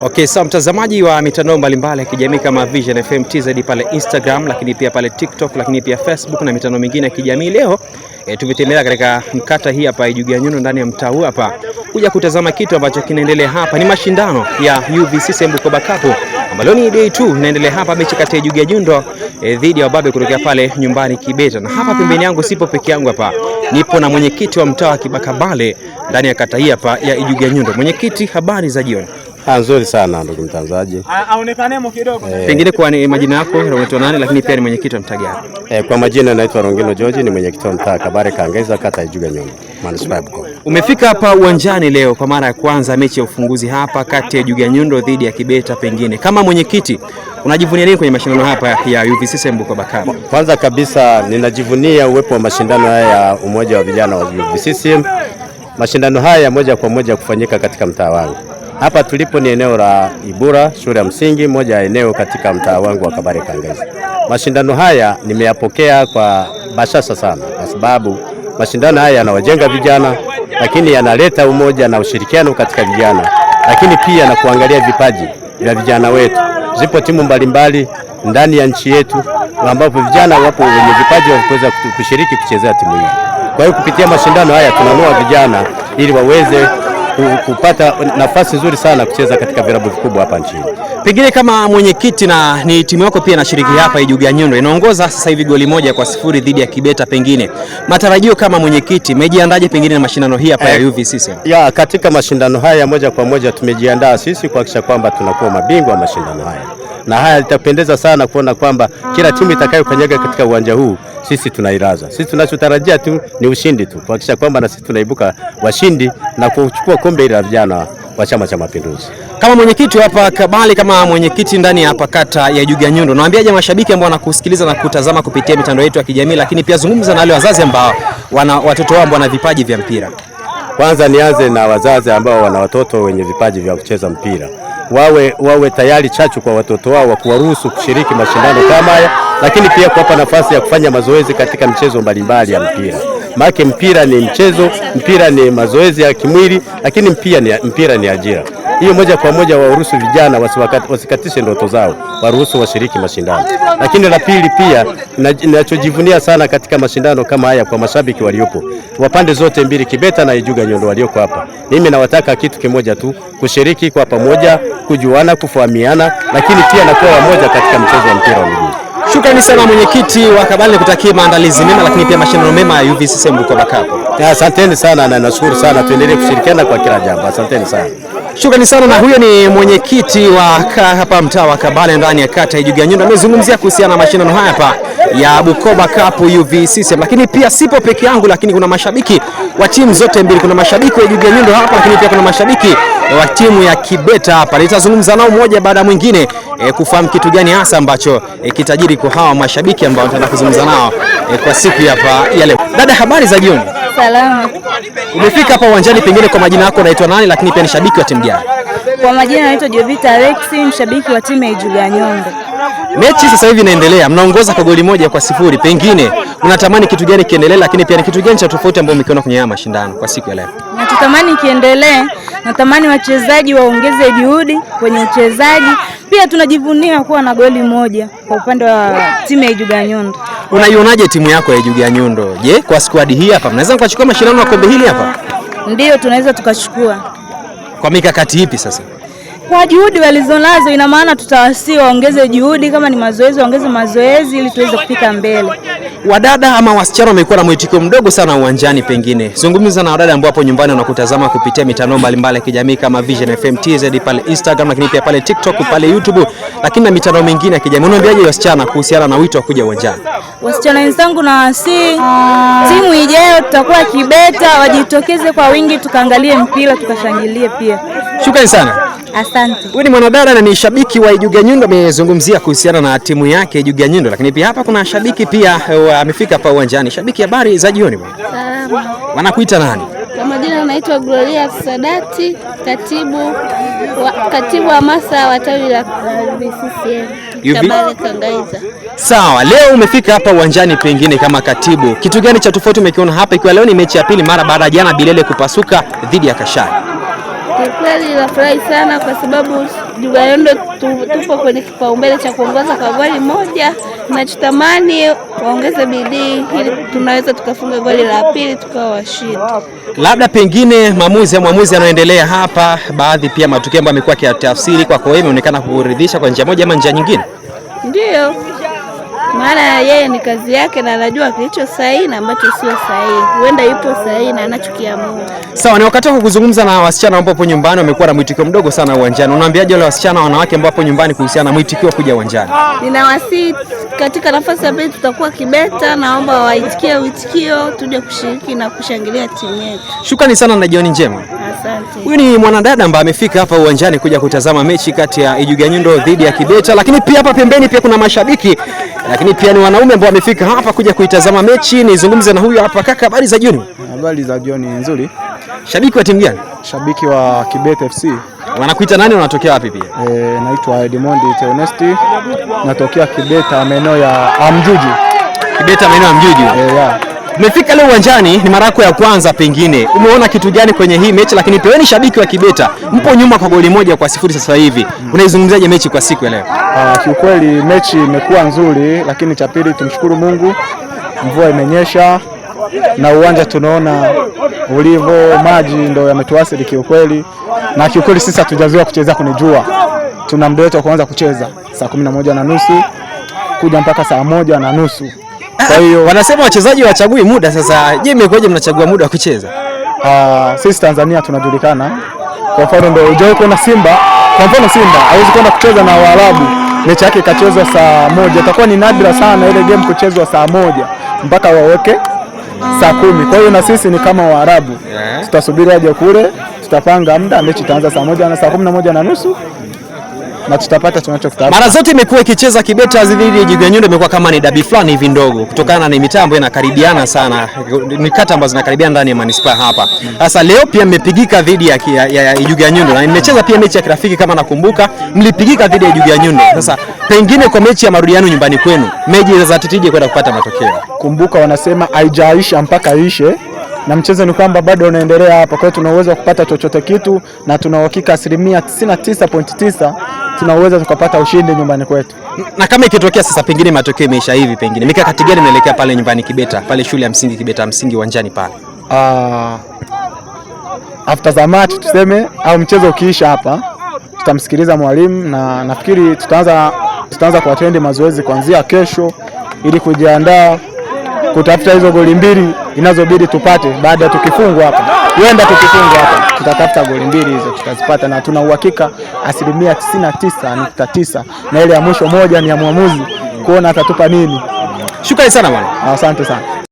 Okay, so mtazamaji wa mitandao mbalimbali ya kijamii kama Vision FM TZ pale Instagram, lakini pia pale TikTok, lakini pia Facebook na mitandao mingine ya kijamii, leo tumetembelea katika mkata hii hapa Ijuga Nyundo ndani ya mtaa huu hapa kuja kutazama kitu ambacho kinaendelea hapa. Ni mashindano ya UVCCM Bukoba Cup ambalo ni day 2 inaendelea hapa, mechi kati ya Ijuga Nyundo dhidi ya Wababe kutoka pale nyumbani Kibeta. Na hapa pembeni yangu sipo peke yangu, hapa nipo na mwenyekiti wa mtaa wa Kibakabale ndani ya kata hii hapa ya Ijuga Nyundo. Mwenyekiti, habari za jioni? Nzuri sana ndugu mtangazaji. Aonekanemo kidogo. Pengine kwa majina yako unaitwa nani, lakini pia ni mwenyekiti wa mtaa gani? Kwa majina naitwa Rongino George, ni mwenyekiti wa mtaa Kabare Kangeza, kata Ijuga Nyundo, Manispaa ya Bukoba. Umefika hapa uwanjani leo kwa mara ya kwanza, mechi ya ufunguzi hapa kati ya Ijuga Nyundo dhidi ya Kibeta. Pengine kama mwenyekiti unajivunia nini kwenye mashindano hapa ya UVCCM Bukoba Cup? Kwanza kabisa ninajivunia uwepo wa mashindano haya ya umoja wa vijana wa UVCCM. Mashindano haya moja kwa moja kufanyika katika mtaa wangu. Hapa tulipo ni eneo la Ibura, shule ya msingi, moja ya eneo katika mtaa wangu wa Kabare Kangeza. Mashindano haya nimeyapokea kwa bashasha sana, kwa sababu mashindano haya yanawajenga vijana, lakini yanaleta umoja na ushirikiano katika vijana, lakini pia na kuangalia vipaji vya vijana wetu. Zipo timu mbalimbali ndani ya nchi yetu ambapo vijana wapo wenye vipaji wa kuweza kushiriki kuchezea timu hizi. Kwa hiyo kupitia mashindano haya tunanoa vijana ili waweze kupata nafasi nzuri sana kucheza katika vilabu vikubwa hapa nchini. Pengine kama mwenyekiti, na ni timu yako pia inashiriki hapa Ijuga Nyundo, inaongoza sasa hivi goli 1-0 dhidi ya Kibeta. Pengine matarajio kama mwenyekiti, umejiandaje pengine na mashindano hii hapa ya UVCCM? Katika mashindano haya moja kwa moja tumejiandaa sisi kuhakikisha kwamba tunakuwa mabingwa wa mashindano haya, na haya litapendeza sana kuona kwamba kila timu itakayokanyaga katika uwanja huu sisi tunairaza. Sisi tunachotarajia tu ni ushindi tu, kuhakikisha kwamba na sisi tunaibuka washindi na kuchukua kombe la vijana wa Chama cha Mapinduzi. Kama mwenyekiti hapa Kabale, kama mwenyekiti ndani ya hapa kata ya Ijuga Nyundo, naambiaje mashabiki ambao wanakusikiliza na kutazama kupitia mitandao yetu ya kijamii, lakini pia zungumza na wale wazazi ambao watoto wao wana vipaji vya mpira? Kwanza nianze na wazazi ambao wana watoto wenye vipaji vya kucheza mpira. Wawe tayari chachu kwa watoto wao wa kuwaruhusu kushiriki mashindano kama haya, lakini pia kuwapa nafasi ya kufanya mazoezi katika michezo mbalimbali ya mpira. Maana mpira ni mchezo, mpira ni mazoezi ya kimwili, lakini mpira ni ajira. Hiyo moja kwa moja waruhusu vijana wasikatishe ndoto zao, waruhusu washiriki mashindano. Lakini la pili pia ninachojivunia sana katika mashindano kama haya kwa mashabiki waliopo wa pande zote mbili, Kibeta na Ijuga Nyundo walioko hapa. Mimi nawataka kitu kimoja tu, kushiriki kwa pamoja, kujuana, kufahamiana, lakini pia na kuwa wamoja katika mchezo wa mpira wa miguu. Shukrani sana mwenyekiti wa Kabale, kutakia maandalizi mema lakini pia mashindano mema ya UVCCM Bukoba Cup. Asanteni sana na nashukuru sana, tuendelee kushirikiana kwa kila jambo. Asanteni sana. Shukrani sana. Na huyo ni mwenyekiti wa hapa mtaa wa Kabale ndani ya kata ya Ijuga Nyundo, amezungumzia kuhusiana na mashindano haya hapa ya Bukoba Cup UVCCM. Lakini pia sipo peke yangu, lakini kuna mashabiki wa timu zote mbili. Kuna mashabiki wa Ijuga Nyundo hapa, lakini pia kuna mashabiki wa timu ya Kibeta hapa. Nitazungumza nao mmoja baada mwingine kufahamu kitu gani hasa ambacho kitajiri kwa hawa mashabiki ambao tunataka kuzungumza nao kwa siku hapa ya leo. Dada, habari za jioni? Salama. Umefika hapa uwanjani, pengine kwa majina yako unaitwa nani, lakini pia ni shabiki wa timu gani? Kwa majina naitwa Jovita Alexi, mshabiki wa timu ya Ijuga Nyundo. Mechi sasa hivi inaendelea, mnaongoza kwa goli 1-0. Pengine unatamani kitu gani kiendelee, lakini pia ni kitu gani cha tofauti ambao umekiona kwenye haya mashindano kwa siku ya leo? Natamani kiendelee, natamani wachezaji waongeze juhudi kwenye uchezaji. Pia tunajivunia kuwa na goli 1 kwa upande wa timu ya Ijuga Nyundo. Unaionaje timu yako ya Ijuga Nyundo? Je, kwa squad hii hapa mnaweza kuchukua mashindano ya kombe hili hapa? Ndio, tunaweza tukachukua. Kwa mikakati ipi sasa? Kwa juhudi walizonazo, ina maana tutawasi waongeze juhudi, kama ni mazoezi waongeze mazoezi ili tuweze kufika mbele. Wadada ama wasichana wamekuwa na mwitikio mdogo sana uwanjani, pengine zungumza na wadada ambao hapo nyumbani wanakutazama kupitia mitandao mbalimbali ya kijamii kama Vision FM TZ pale Instagram, lakini pia pale TikTok, pale YouTube, lakini na mitandao mingine ya kijamii. Unaambiaje wasichana kuhusiana na wito wa kuja uwanjani? Wasichana wenzangu, na timu ijayo tutakuwa Kibeta, wajitokeze kwa wingi tukaangalie mpira tukashangilie pia. Shukrani sana. Asante. Huyu ni mwanadada na ni shabiki wa Ijuga Nyundo, amezungumzia kuhusiana na timu yake Ijuga Nyundo, lakini pia hapa kuna shabiki pia amefika hapa uwanjani. Shabiki, habari za jioni bwana? Salama. Wanakuita nani? Kwa majina naitwa Gloria Sadati, katibu wa masa wa tawi la UVCCM Kabare Kangeza. Sawa, leo umefika hapa uwanjani, pengine kama katibu, kitu gani cha tofauti umekiona hapa, ikiwa leo ni mechi ya pili mara baada ya jana Bilele kupasuka dhidi ya Kashari? Kiukweli nafurahi sana kwa sababu Ugayando tupo kwenye kipaumbele cha kuongoza kwa goli moja. Nachotamani waongeze bidii ili tunaweza tukafunga goli la pili tukawa washindi. Labda pengine mwamuzi anaendelea hapa, baadhi pia matukio ambayo amekuwa akiyatafsiri kwako wewe imeonekana kukuridhisha kwa njia moja ama njia nyingine? Ndio. Maana yeye ni kazi yake na anajua kilicho sahihi na ambacho sio sahihi. Huenda yupo sahihi na anachokiamua. Sawa, ni wakati wa kuzungumza na wasichana ambao hapo nyumbani wamekuwa na mwitikio mdogo sana uwanjani. Unaambiaje wale wasichana wanawake ambao hapo nyumbani kuhusiana na mwitikio kuja uwanjani? Ninawasihi katika nafasi ya pili tutakuwa Kibeta, naomba waitikie uitikio tuje kushiriki na kushangilia timu yetu. Shukrani sana na jioni njema. Asante. Huyu ni mwanadada ambaye amefika hapa uwanjani kuja kutazama mechi kati ya Ijuganyundo dhidi ya Kibeta, lakini pia hapa pembeni pia kuna mashabiki, lakini pia ni wanaume ambao wamefika hapa kuja kuitazama mechi. Nizungumze na huyu hapa. Kaka, habari za jioni? Habari za jioni nzuri. Shabiki wa timu gani? Shabiki wa Kibeta FC. Wanakuita nani, wanatokea wapi pia? Naitwa Edmond Theonesti. Natokea Kibeta maeneo ya Amjuju. Kibeta maeneo ya Amjuju. Yeah. Umefika leo uwanjani, ni mara yako ya kwanza, pengine umeona kitu gani kwenye hii mechi? Lakini pia ni shabiki wa Kibeta, mpo nyuma kwa goli 1-0 sasa hivi. Unaizungumziaje mechi kwa siku ya leo? Kiukweli mechi imekuwa nzuri, lakini cha pili tumshukuru Mungu, mvua imenyesha na uwanja tunaona ulivyo, maji ndio yametuasili kiukweli, na kiukweli sisi hatujazoea kucheza kwenye jua. Tuna muda wetu wa kuanza kucheza saa 11:30 kuja mpaka saa 1:30. Kwa hiyo wanasema wachezaji wachagui muda. Sasa je, imekuwaje mnachagua muda wa kucheza? Sisi Tanzania tunajulikana. Kwa mfano ndio ujao kuna Simba, kwa mfano Simba hawezi kwenda kucheza na Waarabu, mechi yake ikachezwa saa 1. Itakuwa ni nadra sana ile game kuchezwa saa 1 mpaka waweke saa 10. Kwa hiyo na sisi ni kama Waarabu. Tutasubiri aje kule, tutapanga muda, mechi itaanza saa 1 na saa 11:30 na tutapata tunachokitaka. Mara zote imekuwa ikicheza Kibeta dhidi ya Ijuganyundo, imekuwa kama ni dabi fulani hivi ndogo, kutokana na mitambo inakaribiana sana, ni kata ambazo zinakaribiana ndani ya manispaa hapa. Sasa leo pia mmepigika dhidi ya Ijuganyundo, na mmecheza pia mechi ya kirafiki kama nakumbuka, mlipigika dhidi ya Ijuganyundo. Sasa pengine kwa mechi ya marudiano nyumbani kwenu, mechi za titije kwenda kupata matokeo. Kumbuka wanasema haijaisha mpaka ishe, na mchezo ni kwamba bado unaendelea hapa. Kwa hiyo tuna uwezo wa kupata chochote kitu, na tuna uhakika 99.9 tuna uwezo tukapata ushindi nyumbani kwetu. Na kama ikitokea sasa pengine matokeo imeisha hivi, pengine mikakati gani mnaelekea pale nyumbani Kibeta, pale shule ya msingi Kibeta msingi uwanjani pale? After the match tuseme, au mchezo ukiisha hapa, tutamsikiliza mwalimu, na nafikiri tutaanza kuattend mazoezi kuanzia kesho ili kujiandaa kutafuta hizo goli mbili inazobidi tupate baada ya tukifungwa hapa. Huenda tukifungwa hapa tutatafuta goli mbili hizo tutazipata, na tuna uhakika 99.9, na ile ya mwisho moja ni ya mwamuzi kuona atatupa nini. Shukrani sana bwana. Asante sana.